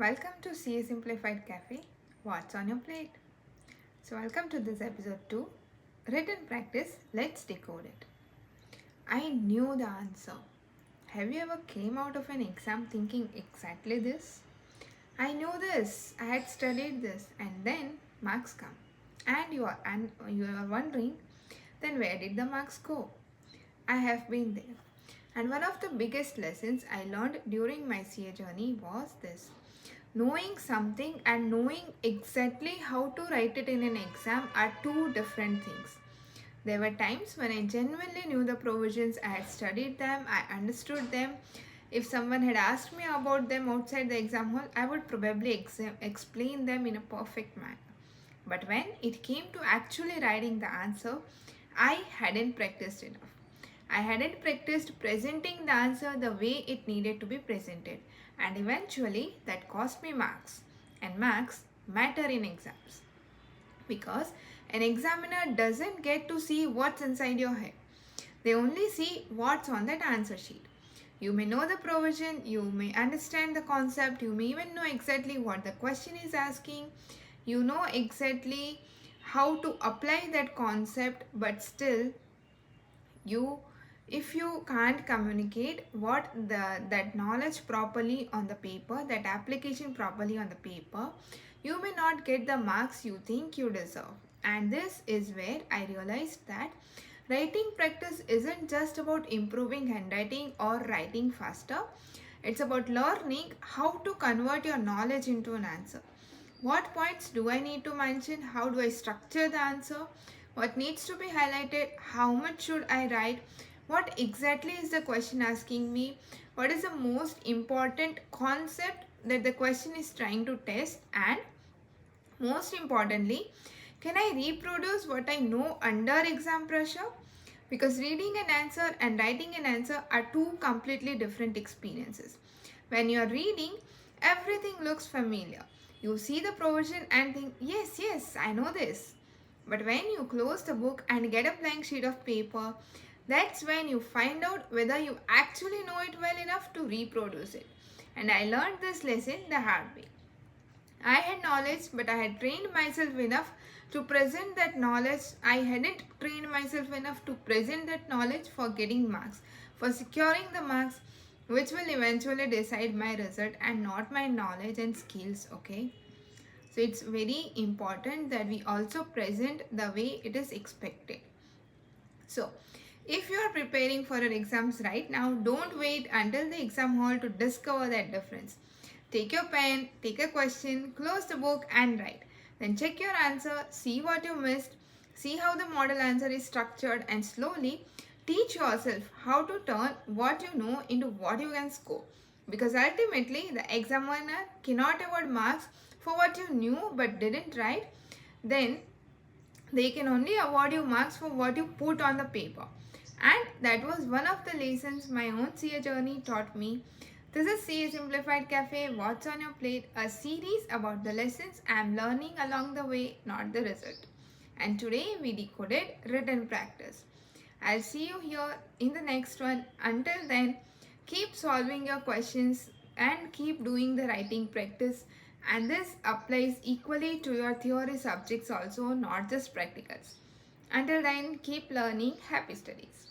Welcome to CA Simplified Café. What's on your plate? So, welcome to this episode 2. Written practice, let's decode it. I knew the answer. Have you ever came out of an exam thinking exactly this? I knew this, I had studied this, and then marks come. And you are wondering, then where did the marks go? I have been there. And one of the biggest lessons I learned during my CA journey was this. Knowing something and knowing exactly how to write it in an exam are two different things. There were times when I genuinely knew the provisions, I had studied them, I understood them. If someone had asked me about them outside the exam hall, I would probably explain them in a perfect manner. But when it came to actually writing the answer, I hadn't practiced enough. I hadn't practiced presenting the answer the way it needed to be presented, and eventually that cost me marks. And marks matter in exams because an examiner doesn't get to see what's inside your head. They only see what's on that answer sheet. You may know the provision, you may understand the concept, you may even know exactly what the question is asking, you know exactly how to apply that concept, but still if you can't communicate that knowledge properly on the paper, that application properly on the paper, you may not get the marks you think you deserve. And this is where I realized that writing practice isn't just about improving handwriting or writing faster. It's about learning how to convert your knowledge into an answer. What points do I need to mention? How do I structure the answer? What needs to be highlighted? How much should I write? What exactly is the question asking me? What is the most important concept that the question is trying to test? And most importantly, can I reproduce what I know under exam pressure? Because reading an answer and writing an answer are two completely different experiences. When you are reading, everything looks familiar. You see the provision and think, yes, I know this. But when you close the book and get a blank sheet of paper, that's when you find out whether you actually know it well enough to reproduce it. And I learned this lesson the hard way. I had knowledge, but I had trained myself enough to present that knowledge. I hadn't trained myself enough to present that knowledge for getting marks, for securing the marks, which will eventually decide my result and not my knowledge and skills, okay? So it's very important that we also present the way it is expected. So if you are preparing for your exams right now, don't wait until the exam hall to discover that difference. Take your pen, take a question, close the book and write. Then check your answer, see what you missed, see how the model answer is structured, and slowly teach yourself how to turn what you know into what you can score. Because ultimately the examiner cannot award marks for what you knew but didn't write. Then they can only award you marks for what you put on the paper. And that was one of the lessons my own CA journey taught me. This is CA Simplified Cafe, What's on Your Plate, a series about the lessons I am learning along the way, not the result. And today we decoded written practice. I'll see you here in the next one. Until then, keep solving your questions and keep doing the writing practice. And this applies equally to your theory subjects also, not just practicals. Until then, keep learning. Happy studies.